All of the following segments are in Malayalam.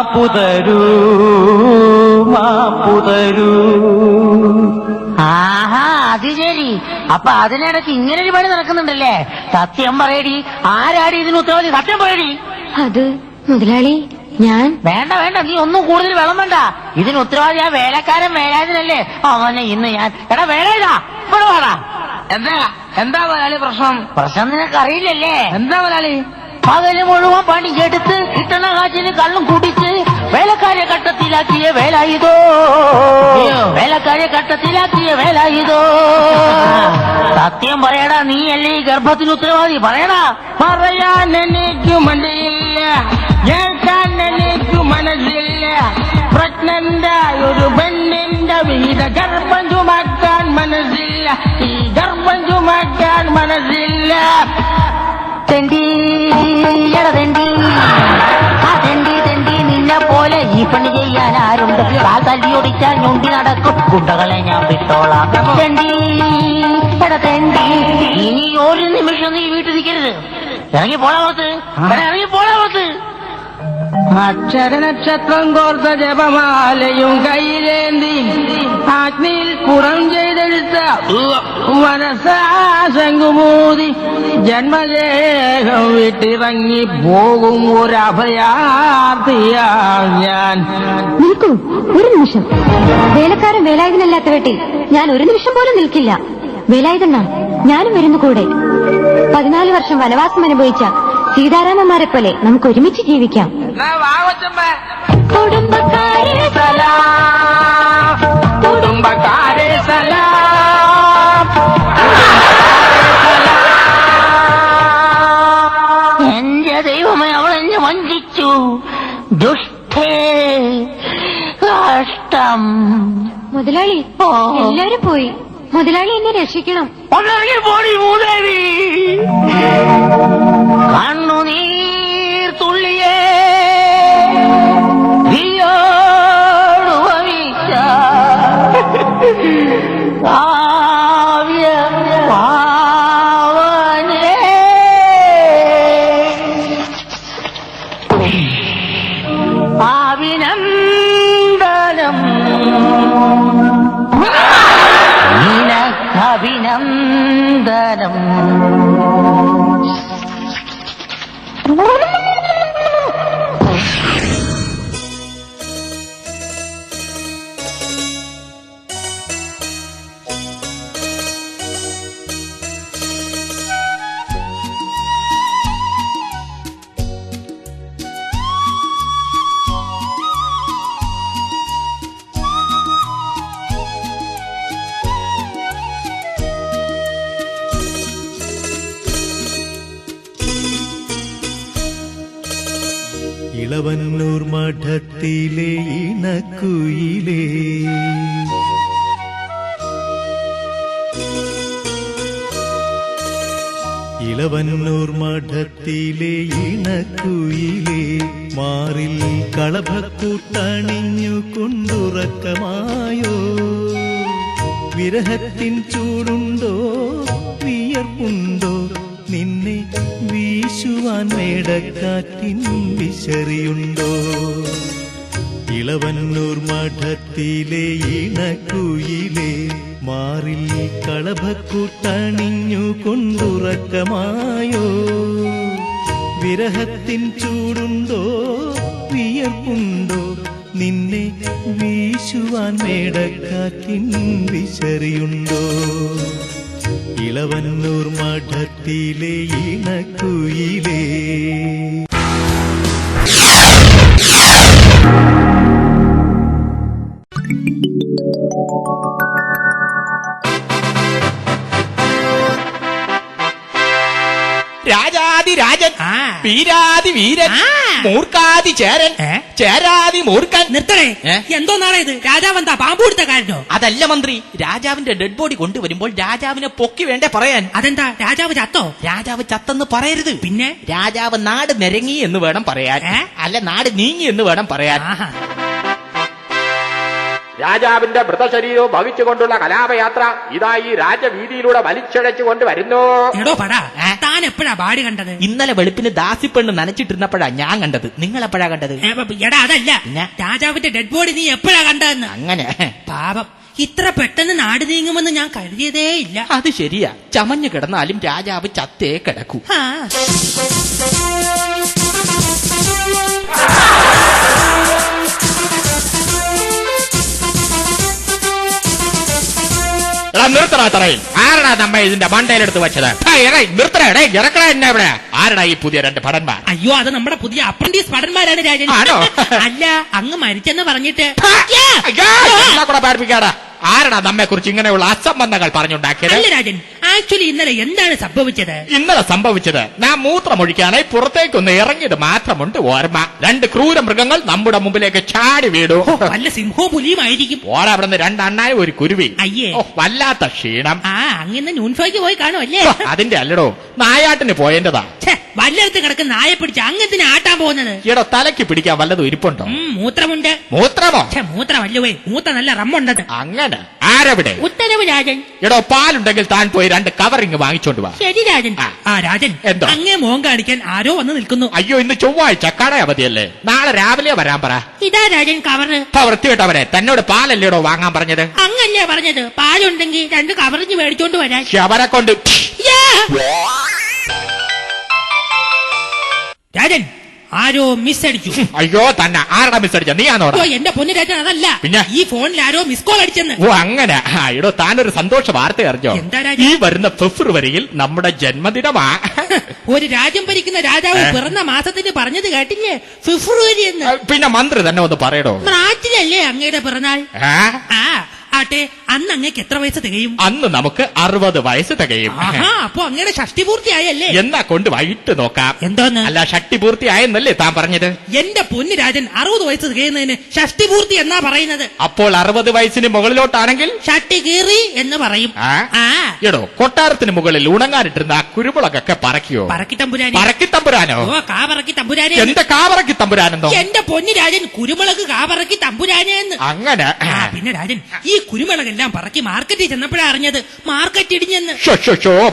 മാപ്പുതരൂ മാപ്പുതരൂ. ആഹാ, അത് ശരി. അപ്പൊ അതിനിടയ്ക്ക് ഇങ്ങനൊരു പണി നടക്കുന്നുണ്ടല്ലേ? സത്യം പറയടി, ആരാടി ഇതിന് ഉത്തരവാദി? സത്യം പറയടി. അത് മുതലാളി ഞാൻ. വേണ്ട വേണ്ട, നീ ഒന്നും കൂടുതൽ വെള്ളം വേണ്ട. ഇതിന് ഉത്തരവാദി ആ വേലക്കാരൻ വേലാതിനല്ലേ? അവനെ ഇന്ന് ഞാൻ. എടാ വേലായുധാ, ഇവിടെ വാടാ. എന്താ മുതലാളി പ്രശ്നം? പ്രശ്നം നിനക്ക് അറിയില്ലല്ലേ? എന്താ മുതലാളി? പകല് മുഴുവൻ പണിക്കെടുത്ത് കിട്ടണ കാച്ചിന് കള്ളും കുടിച്ച് വേലക്കാരെ കട്ടത്തിലാക്കിയ വേലായുധോ, വേലക്കാരെ കട്ടത്തിലാക്കിയ വേലായുധോ. സത്യം പറയടാ, നീയല്ലേ ഈ ഗർഭത്തിന് ഉത്തരവാദി? പറയടാ. പറയാൻ എനിക്ക് മടിയില്ല, കേൾക്കാൻ എനിക്ക് മനസ്സില്ല. പ്രഗ്നന്റായ ഒരു പെണ്ണിന്റെ വിധ ഗർഭം ചുമക്കാൻ മനസ്സില്ല, ഈ ഗർഭം ചുമക്കാൻ മനസ്സില്ല. തെണ്ടി തെണ്ടി, ആ തെണ്ടി തെണ്ടി നിന്നെ പോലെ ഈ പണി ചെയ്യാൻ ആരുണ്ട്? കാൽ തല്ലിയൊടിച്ചാൽ ഞൊണ്ടി നടക്കും കുണ്ടകളെ ഞാൻ വിട്ടോളാം. തെണ്ടി തെണ്ടി, ഇനി ഒരു നിമിഷം നീ വീട്ടിൽ നിൽക്കരുത്. ഇറങ്ങി പോളാവത്ത്, ഇറങ്ങി പോളാവത്ത്. അക്ഷരനക്ഷത്രം കോർത്ത ജപമാലയും കയ്യിലേന്തി അഗ്നിയിൽ പുറം ചെയ്തെടുത്ത മനസ്സാശങ്കുമൂതി ജന്മദേഹം വിട്ടിറങ്ങി പോകും ഒരു അഭയാർത്ഥിയാ ഞാൻ. നിൽക്കൂ ഒരു നിമിഷം. വേലക്കാരൻ വേലായുധനല്ലാത്ത വീട്ടിൽ ഞാൻ ഒരു നിമിഷം പോലും നിൽക്കില്ല. വേലായുധണ്ണ, ഞാനും വരുന്നു കൂടെ. 14 വർഷം വനവാസം അനുഭവിച്ച സീതാരാമന്മാരെ പോലെ നമുക്ക് ഒരുമിച്ച് ജീവിക്കാം. കുടുംബക്കാരെ സലാം, കുടുംബക്കാരെ സലാം. എന്റെ ദൈവമേ, അവളെന്നെ വഞ്ചിച്ചു. ദുഷ്ടേ, കഷ്ടം. മുതലാളി എല്ലാരും പോയി. മുതലാളി എന്നെ രക്ഷിക്കണം. പോടി മൂദേവി. കണ്ണുനീർ തുള്ളിയേ വിയോടുപവിച്ച കാവ്യ പാവനേ. അഭിനന്ദനം നിനക്കഭിനന്ദനം. ഇളവന്നൂർ മഠത്തിലെ ഇണക്കുയിലേ, ഇളവന്നൂർ മഠത്തിലെ ഇണക്കുയിലേ, മാറിൽ കളഭക്കൂട്ടണിഞ്ഞു കൊണ്ടുറക്കമായോ? വിരഹത്തിൻ ചൂടുണ്ടോ വിയർപ്പുണ്ടോ? നിന്നെ വീശുവാൻ മേടക്കാറ്റിൻ വിശറിയുണ്ടോ? ഇളവന്നൂർ മഠത്തിലെ ഇണക്കുയിലേ, മാറിൽ കളഭക്കൂട്ടണിഞ്ഞു കൊണ്ടുറക്കമായോ? വിരഹത്തിൻ ചൂടുണ്ടോ വിയർപ്പുണ്ടോ? നിന്നെ വീശുവാൻ മേടക്കാറ്റിൻ വിശറിയുണ്ടോ? ഇളവന്നൂർ മഠത്തിലെ ഇണക്കുയിലേ. രാജാതി രാജൻ, വീരാതി വീരൻ, മൂർഖാതി ചേരൻ, ചേരാതി മൂർഖൻ. നിർത്തണേ. എന്തോ നാളെ ഇത്? രാജാവെന്താ പാമ്പ് കൊടുത്ത കാരണോ? അതല്ല മന്ത്രി, രാജാവിന്റെ ഡെഡ് ബോഡി കൊണ്ടുവരുമ്പോൾ രാജാവിനെ പൊക്കി വേണ്ടേ പറയാൻ? അതെന്താ, രാജാവ് ചത്തോ? രാജാവ് ചത്തെന്ന് പറയരുത്. പിന്നെ രാജാവ് നാട് നിരങ്ങി എന്ന് വേണം പറയാൻ. അല്ല, നാട് നീങ്ങി എന്ന് വേണം പറയാൻ. രാജാവിന്റെ മൃതശരീരവും വഹിച്ചുകൊണ്ടുള്ള കലാപയാത്ര ഇതാ ഈ രാജവീതിയിലൂടെ വലിച്ചഴച്ചുകൊണ്ട് വരുന്നു. എടോ പടാ, താൻ എപ്പോഴാ ബാഡി കണ്ടത്? ഇന്നലെ വെളുപ്പിന് ദാസിപ്പെണ്ണ് നനച്ചിട്ടിരുന്നപ്പോഴാ ഞാൻ കണ്ടത്. നിങ്ങൾ എപ്പോഴാ കണ്ടത്? എടാ അതല്ല, പിന്നെ? രാജാവിന്റെ ഡെഡ് ബോഡി നീ എപ്പോഴാ കണ്ടതെന്ന്. അങ്ങനെ പാപം, ഇത്ര പെട്ടെന്ന് നാട് നീങ്ങുമെന്ന് ഞാൻ കരുതിയതേ ഇല്ല. അത് ശരിയാ, ചമഞ്ഞു കിടന്നാലും രാജാവ് ചത്തേ കിടക്കൂ. ആ. നിർത്തണ തറയിൽ ആരടാ നമ്മ ഇതിന്റെ മണ്ടയിലെടുത്ത് വെച്ചത്? നിർത്തണേ, ഇറക്കണ എന്നെ ഇവിടെ. ആരടാ ഈ പുതിയ രണ്ട് ഭടന്മാർ? അയ്യോ, അത് നമ്മുടെ പുതിയ അപ്രന്റീസ് ഭടന്മാരാണ് രാജൻ. ആണോ? അല്ല, അങ്ങ് മരിച്ചെന്ന് പറഞ്ഞിട്ട്. കൂടെ പാർപ്പിക്കാടാ. ആരടാ നമ്മെ കുറിച്ച് ഇങ്ങനെയുള്ള അസംബന്ധങ്ങൾ പറഞ്ഞുണ്ടാക്കിയത്? അല്ല രാജൻ, ആക്ച്വലി ഇന്നലെ എന്താണ് സംഭവിച്ചത്? ഇന്നലെ സംഭവിച്ചത്, ഞാൻ മൂത്രമൊഴിക്കാനായി പുറത്തേക്കൊന്ന് ഇറങ്ങിയത് മാത്രമുണ്ട് ഓർമ്മ. രണ്ട് ക്രൂര മൃഗങ്ങൾ നമ്മുടെ മുമ്പിലേക്ക് ചാടി വീണു. വല്ല സിംഹവും പുലിയുമായിരിക്കും. ഓടെ അവിടെ നിന്ന് രണ്ടെണ്ണായ ഒരു കുരുവി. അയ്യേ, വല്ലാത്ത ക്ഷീണം. അങ്ങനെ ന്യൂൻഫോയ്ക്ക് പോയി കാണുമല്ലേ? അതിന്റെ അല്ലടോ, നായാട്ടിന് പോയേണ്ടതാ. വല്ലയിടത്ത് കിടക്കുന്ന നായെ പിടിച്ച് അങ്ങനത്തിന് ആട്ടാൻ പോകുന്നത്. ഈടോ, തലയ്ക്ക് പിടിക്കാൻ വല്ലതും ഇരിപ്പുണ്ടോ? മൂത്രമുണ്ട്. മൂത്രമോ? മൂത്രമല്ലേ, മൂത്ര നല്ല റമ്മുണ്ടത്. അങ്ങനെ ആരവിടെ? ഉത്തരവ് രാജൻ. എടോ, പാലുണ്ടെങ്കിൽ താൻ പോയി രണ്ട് കവറിങ് വാങ്ങിച്ചോണ്ട് വാ. ശരി രാജൻ. രാജൻ, എന്തോ? അങ്ങേ മോൻ കാണിക്കാൻ ആരോ വന്ന് നിൽക്കുന്നു. അയ്യോ, ഇന്ന് ചൊവ്വാഴ്ച കട അവധിയല്ലേ, നാളെ രാവിലെ വരാൻ പറ. ഇതാ രാജൻ കവറ്. വൃത്തിവിട്ടവരെ, തന്നോട് പാലല്ലേടോ വാങ്ങാൻ പറഞ്ഞത്? അങ്ങല്ലേ പറഞ്ഞത്, പാലുണ്ടെങ്കിൽ രണ്ട് കവറിഞ്ഞ് മേടിച്ചോണ്ട് വരാൻ. അവരെ കൊണ്ട് രാജൻ, ആരോ മിസ് അടിച്ചു. അയ്യോ, തന്നെ ആരടാ മിസ് അടിച്ച? നീയാണോ? എന്റെ പൊന്നു രാജൻ, അതല്ല, പിന്നെ ഈ ഫോണിൽ ആരോ മിസ് കോൾ അടിച്ചെന്ന്. അങ്ങനെ. ഇടോ, താനൊരു സന്തോഷ വാർത്ത അറിഞ്ഞോ? എന്താ രാജൻ? ഈ വരുന്ന ഫെബ്രുവരിയിൽ നമ്മുടെ ജന്മദിനമാ. ഒരു രാജ്യം ഭരിക്കുന്ന രാജാവ് പിറന്ന മാസത്തിന് പറഞ്ഞത് കേട്ടില്ലേ, ഫെബ്രുവരി എന്ന്. പിന്നെ മന്ത്രി തന്നെ ഒന്ന് പറയടോ. മാർച്ചിലല്ലേ അങ്ങയുടെ പിറന്നാൾ? ആട്ടെ, അന്ന് അങ്ങേക്ക് എത്ര വയസ്സ് തികയും? അന്ന് നമുക്ക് 60 വയസ്സ് തികയും. അപ്പൊ അങ്ങയുടെ ഷഷ്ടി പൂർത്തിയായല്ലേ? എന്നാ കൊണ്ട് വൈകിട്ട് നോക്കാം. എന്തോന്ന്? അല്ല, ഷഷ്ടി പൂർത്തിയായെന്നല്ലേ താൻ പറഞ്ഞത്? എന്റെ പൊന്നു രാജൻ, 60 വയസ്സ് തികയുന്നതിന് ഷഷ്ടി പൂർത്തി എന്നാ പറയുന്നത്. അപ്പോൾ 60 വയസ്സിന് മുകളിലോട്ടാണെങ്കിൽ ഷട്ടി കീറി എന്ന് പറയും. എടോ, കൊട്ടാരത്തിന് മുകളിൽ ഉണങ്ങാനിട്ടിരുന്ന ആ കുരുമുളകൊക്കെ പറക്കിയോ? പറക്കി തമ്പുരാനെ. പറക്കി തമ്പുരാനോ? കാവറക്കി തമ്പുരാനെ. എന്റെ കാവറക്കി തമ്പുരാനെന്നോ? എന്റെ പൊന്നു രാജൻ, കുരുമുളക് കാവറക്കി തമ്പുരാനെ എന്ന്. അങ്ങനെ. പിന്നെ രാജൻ, ഈ കുരുമുളകെല്ലാം പറക്കി മാർക്കറ്റിൽ ചെന്നപ്പോഴാ അറിഞ്ഞത് മാർക്കറ്റ് ഇടിഞ്ഞെന്ന്.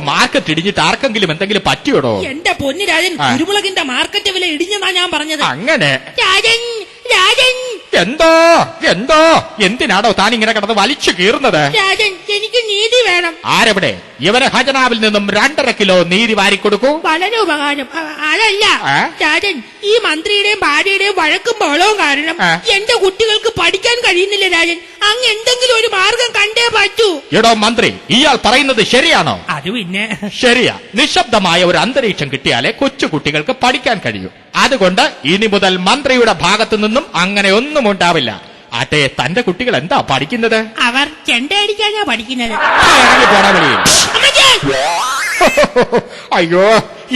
മാർക്കറ്റ് ഇടിഞ്ഞിട്ട് ആർക്കെങ്കിലും എന്തെങ്കിലും പറ്റിയോടോ? എന്റെ പൊന്നു രാജൻ, കുരുമുളകിന്റെ മാർക്കറ്റ് വില ഇടിഞ്ഞെന്നാ ഞാൻ പറഞ്ഞത്. അങ്ങനെ. രാജൻ, രാജൻ. എന്തോ എന്തിനാണോ താൻ ഇങ്ങനെ കിടന്ന് വലിച്ചു കീറുന്നത്? രാജൻ, എനിക്ക് നീതി വേണം. ആരെവിടെ? ഇവനെ ഖജനാവിൽ നിന്നും 2.5 കിലോ നീതി വാരിക്കൊടുക്കൂ. വളരെ ഉപകാരം. അതല്ല രാജൻ, ഈ മന്ത്രിയുടെയും ഭാര്യയുടെയും വഴക്കും ബഹളവും കാരണം എന്റെ കുട്ടികൾക്ക് പഠിക്കാൻ കഴിയുന്നില്ല രാജൻ. അങ്ങ് എന്തെങ്കിലും ഒരു മാർഗം കണ്ടേ പറ്റൂ. എടോ മന്ത്രി, ഇയാൾ പറയുന്നത് ശരിയാണോ? അത് പിന്നെ ശരിയാ. നിശബ്ദമായ ഒരു അന്തരീക്ഷം കിട്ടിയാലേ കൊച്ചു കുട്ടികൾക്ക് പഠിക്കാൻ കഴിയൂ. അതുകൊണ്ട് ഇനി മുതൽ മന്ത്രിയുടെ ഭാഗത്തു നിന്നും അങ്ങനെ ഒന്നും ഉണ്ടാവില്ല. ആട്ടെ, തന്റെ കുട്ടികൾ എന്താ പഠിക്കുന്നത്? അവർ ചെണ്ടയടിക്കാനാ പഠിക്കുന്നത്. ഇറങ്ങി പോണ വെളിയിൽ. അയ്യോ,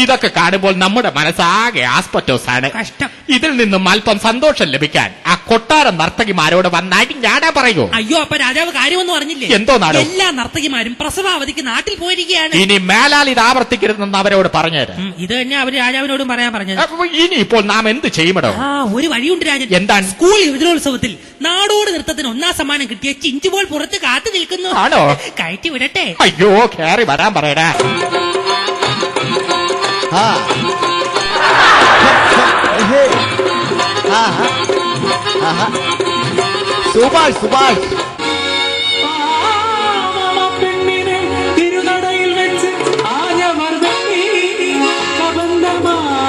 ഇതൊക്കെ കാണുമ്പോൾ നമ്മുടെ മനസ്സാകെ ആസ്പറ്റോസാണ്. കഷ്ടം. ഇതിൽ നിന്നും അല്പം സന്തോഷം ലഭിക്കാൻ ആ കൊട്ടാര നർത്തകിമാരോട് വന്നായിട്ട് ഞാനാ പറയൂ. അയ്യോ, അപ്പൊ രാജാവ് കാര്യമൊന്നും അറിഞ്ഞില്ലേ? എന്തോ നാടോ? എല്ലാ നർത്തകിമാരും പ്രസവാവധിക്ക് നാട്ടിൽ പോയിരിക്കുകയാണ്. ഇനി മേലാൽ ഇത് ആവർത്തിക്കരുതെന്ന് അവരോട് പറഞ്ഞേര്. ഇത് തന്നെ അവര് രാജാവിനോടും പറയാൻ പറഞ്ഞത്. ഇനി ഇപ്പോൾ നാം എന്ത് ചെയ്യുമടോ? ഒരു വഴിയുണ്ട് രാജൻ. എന്താണ്? സ്കൂൾ യുവജനോത്സവത്തിൽ നാടോട് നൃത്തത്തിന് 1ാം സമ്മാനം കിട്ടിയ ചിഞ്ചുപോൾ പുറത്ത് കാത്തു നിൽക്കുന്നു. ആണോ? കയറ്റി വിടട്ടെ? അയ്യോ, കേറി വരാൻ പറയടാ. സുഭാഷ് സുഭാഷ് പെണ്ണിനെ തിരുനടയിൽ വെച്ച് ആഞ്ഞമർദ്ദി കബന്ധമാക്കി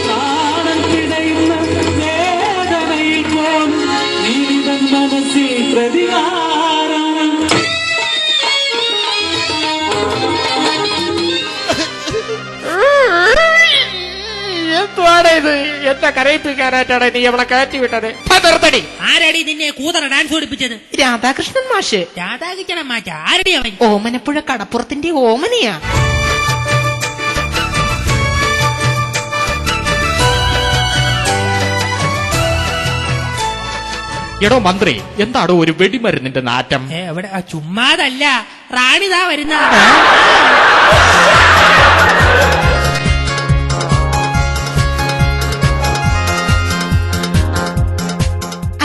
കാണത്തിടയുന്ന വേദനയിൽ പോലും നീതൻ മനസ്സിൽ പ്രതികാരം. എന്തുവാണ് ഇത്? എന്നെ കരയിപ്പിക്കാനായിട്ടാണ് നീ അവളെ കയറ്റി വിട്ടത്? നിർത്തടി. ആരടി നിന്നെ കൂതറ ഡാൻസ് പഠിപ്പിച്ചത്? രാധാകൃഷ്ണൻ മാഷ്. രാധാകൃഷ്ണൻ മാറ്റ ആരടി അവൻ? ഓമനപ്പുഴ കടപ്പുറത്തിന്റെ ഓമനയാ. എടോ മന്ത്രി, എന്താടോ ഒരു വെടിമരുന്നിന്റെ നാറ്റം? എവിടെ? ചുമ്മാതല്ല, റാണിതാ വരുന്ന.